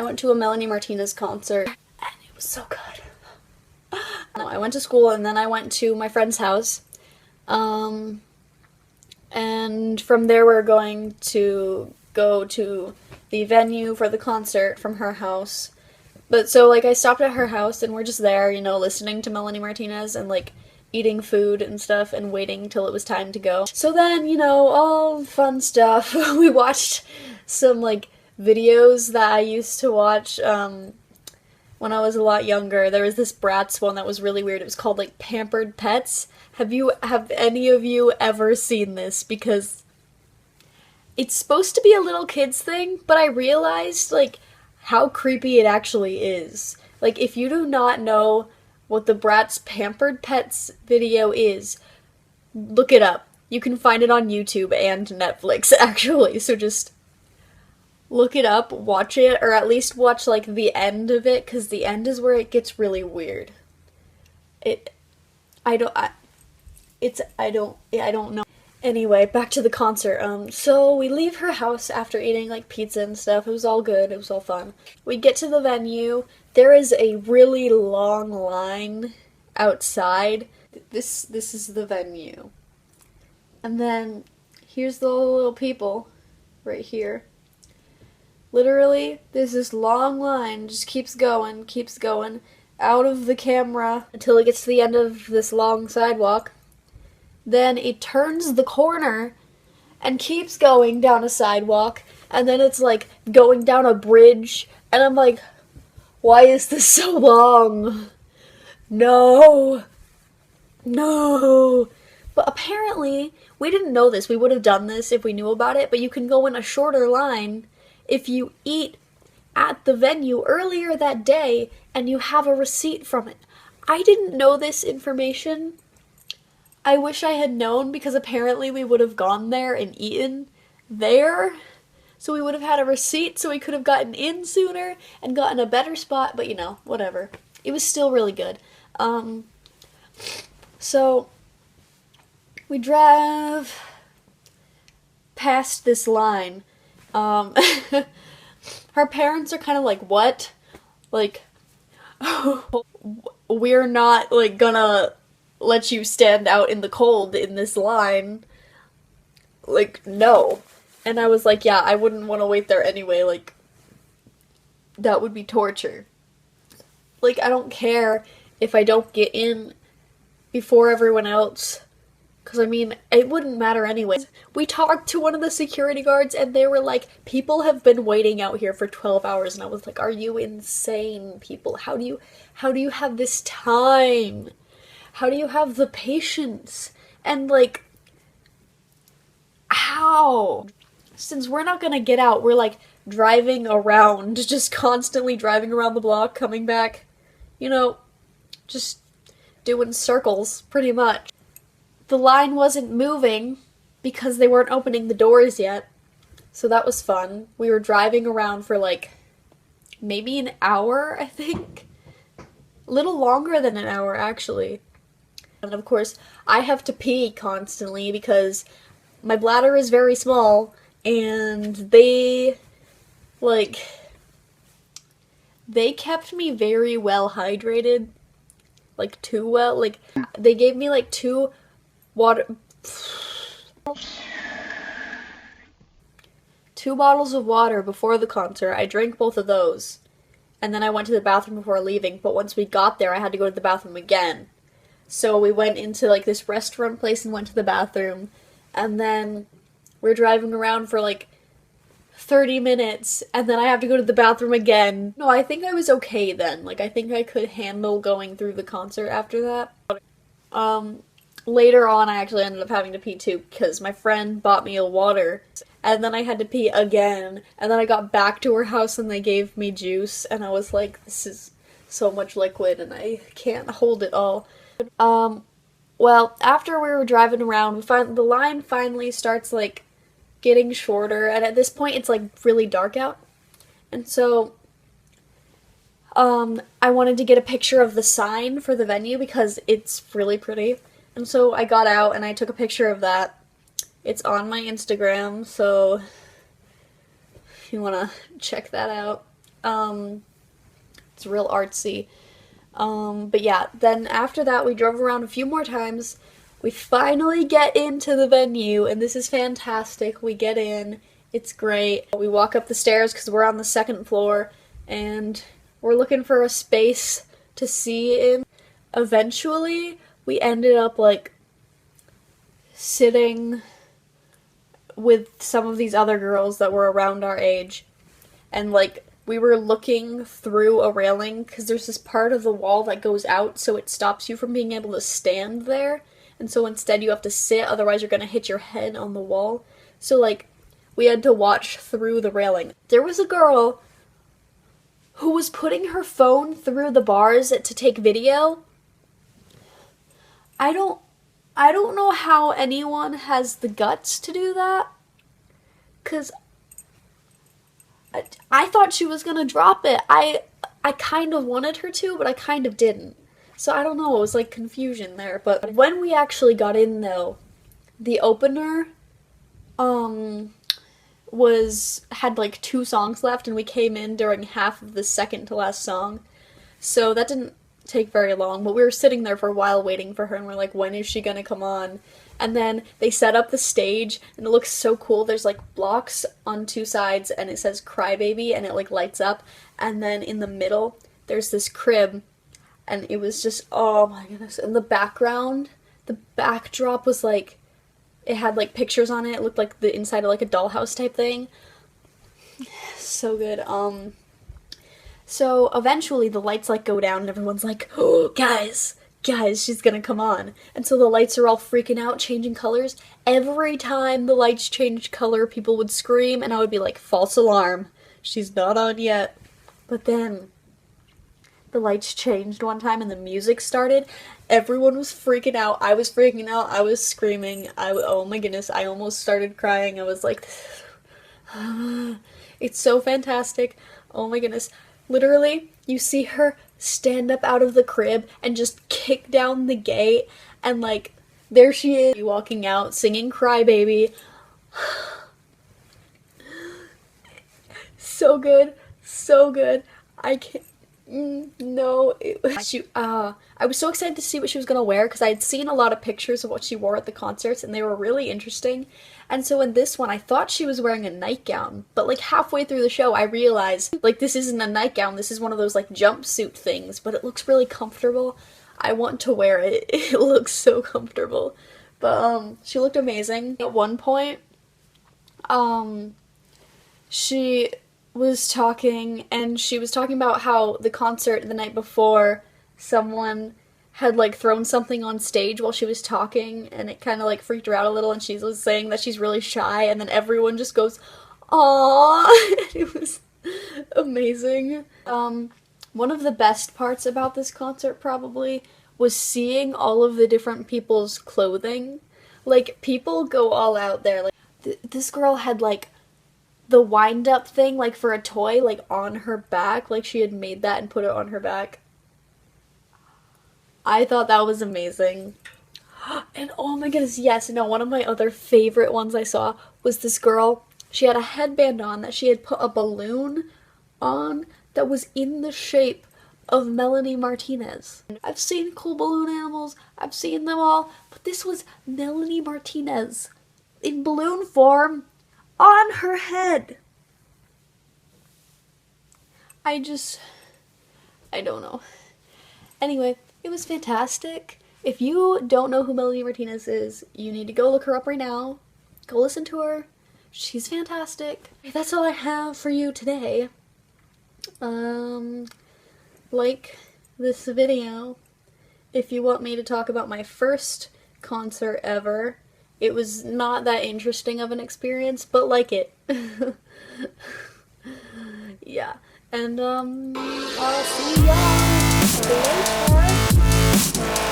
went to a Melanie Martinez concert, and it was so good. I went to school, and then I went to my friend's house. And from there we're going to go to the venue for the concert from her house. But so, like, I stopped at her house, and we're just there, you know, listening to Melanie Martinez and, like, eating food and stuff and waiting till it was time to go. So then, you know, all fun stuff. We watched some, like, videos that I used to watch, when I was a lot younger. There was this Bratz one that was really weird. It was called, like, Pampered Pets. Have any of you ever seen this? Because it's supposed to be a little kids thing, but I realized, like, how creepy it actually is. Like, if you do not know what the Bratz Pampered Pets video is, look it up. You can find it on YouTube and Netflix, actually, so just look it up, watch it, or at least watch, like, the end of it, because the end is where it gets really weird. I don't know. Anyway, back to the concert. So we leave her house after eating, like, pizza and stuff. It was all good. It was all fun. We get to the venue. There is a really long line outside. This is the venue. And then here's the little people right here. Literally, there's this long line, just keeps going, out of the camera until it gets to the end of this long sidewalk. Then it turns the corner and keeps going down a sidewalk, and then it's like going down a bridge, and I'm like, why is this so long? No. But apparently, we didn't know this. We would have done this if we knew about it, but you can go in a shorter line if you eat at the venue earlier that day and you have a receipt from it. I didn't know this information. I wish I had known, because apparently we would have gone there and eaten there. So we would have had a receipt, so we could have gotten in sooner and gotten a better spot, but you know, whatever. It was still really good. So we drive past this line. Her parents are kind of like, what? Like, we're not, like, gonna let you stand out in the cold in this line. Like, no. And I was like, yeah, I wouldn't want to wait there anyway. Like, that would be torture. Like, I don't care if I don't get in before everyone else. Because, I mean, it wouldn't matter anyway. We talked to one of the security guards, and they were like, people have been waiting out here for 12 hours. And I was like, are you insane, people? How do you have this time? How do you have the patience? And, like, how? Since we're not gonna get out, we're, like, driving around, just constantly driving around the block, coming back, you know, just doing circles, pretty much. The line wasn't moving because they weren't opening the doors yet, so that was fun. We were driving around for, like, maybe an hour, I think. A little longer than an hour, actually. And of course, I have to pee constantly because my bladder is very small, and they kept me very well hydrated. Like, too well. Like, they gave me, like, two bottles of water before the concert. I drank both of those. And then I went to the bathroom before leaving, but once we got there, I had to go to the bathroom again. So we went into, like, this restaurant place and went to the bathroom, and then we're driving around for, like, 30 minutes, and then I have to go to the bathroom again. No, I think I was okay then. Like, I think I could handle going through the concert after that. Later on, I actually ended up having to pee too, because my friend bought me a water, and then I had to pee again, and then I got back to her house and they gave me juice, and I was like, this is so much liquid, and I can't hold it all. Well, after we were driving around, the line finally starts, like, getting shorter, and at this point, it's, like, really dark out. And so, I wanted to get a picture of the sign for the venue because it's really pretty. And so I got out and I took a picture of that. It's on my Instagram, so if you want to check that out. It's real artsy. But yeah, then after that we drove around a few more times. We finally get into the venue, and this is fantastic. We get in, it's great. We walk up the stairs because we're on the second floor, and we're looking for a space to see in. Eventually, we ended up, like, sitting with some of these other girls that were around our age, and, like, we were looking through a railing because there's this part of the wall that goes out, so it stops you from being able to stand there. And so instead you have to sit, otherwise you're gonna hit your head on the wall. So, like, we had to watch through the railing. There was a girl who was putting her phone through the bars to take video. I don't know how anyone has the guts to do that. 'Cause I thought she was gonna drop it. I kind of wanted her to, but I kind of didn't. So I don't know, it was like confusion there. But when we actually got in though, the opener had like 2 songs left, and we came in during half of the second to last song. So that didn't take very long, but we were sitting there for a while waiting for her, and we're like, when is she gonna come on? And then they set up the stage, and it looks so cool. There's like blocks on 2 sides, and it says Crybaby, and it like lights up. And then in the middle, there's this crib. And it was just, oh my goodness. And the background, the backdrop was like, it had like pictures on it. It looked like the inside of like a dollhouse type thing. So good. So eventually the lights like go down and everyone's like, oh, guys, she's gonna come on. And so the lights are all freaking out, changing colors. Every time the lights changed color, people would scream, and I would be like, false alarm. She's not on yet. But then the lights changed one time and the music started. Everyone was freaking out. I was freaking out. I was screaming. Oh my goodness, I almost started crying. I was like, it's so fantastic. Oh my goodness. Literally, you see her stand up out of the crib and just kick down the gate, and like, there she is walking out singing Crybaby. So good. So good. I can't. No, I was so excited to see what she was gonna wear because I had seen a lot of pictures of what she wore at the concerts, and they were really interesting. And so in this one, I thought she was wearing a nightgown, but like halfway through the show, I realized like this isn't a nightgown. This is one of those like jumpsuit things, but it looks really comfortable. I want to wear it. It looks so comfortable. But she looked amazing. At one point, she was talking, and she was talking about how the concert the night before, someone had like thrown something on stage while she was talking, and it kind of like freaked her out a little, and she was saying that she's really shy, and then everyone just goes, aww. It was amazing. One of the best parts about this concert probably was seeing all of the different people's clothing. Like, people go all out there. Like, this girl had like the wind-up thing, like, for a toy, like, on her back. Like, she had made that and put it on her back. I thought that was amazing. And oh my goodness, yes, no, one of my other favorite ones I saw was this girl. She had a headband on that she had put a balloon on that was in the shape of Melanie Martinez. I've seen cool balloon animals, I've seen them all, but this was Melanie Martinez in balloon form on her head. I don't know. Anyway, it was fantastic. If you don't know who Melanie Martinez is, you need to go look her up right now. Go listen to her. She's fantastic. That's all I have for you today. Like this video if you want me to talk about my first concert ever. It was not that interesting of an experience, but like it. Yeah. And, I'll see y'all later.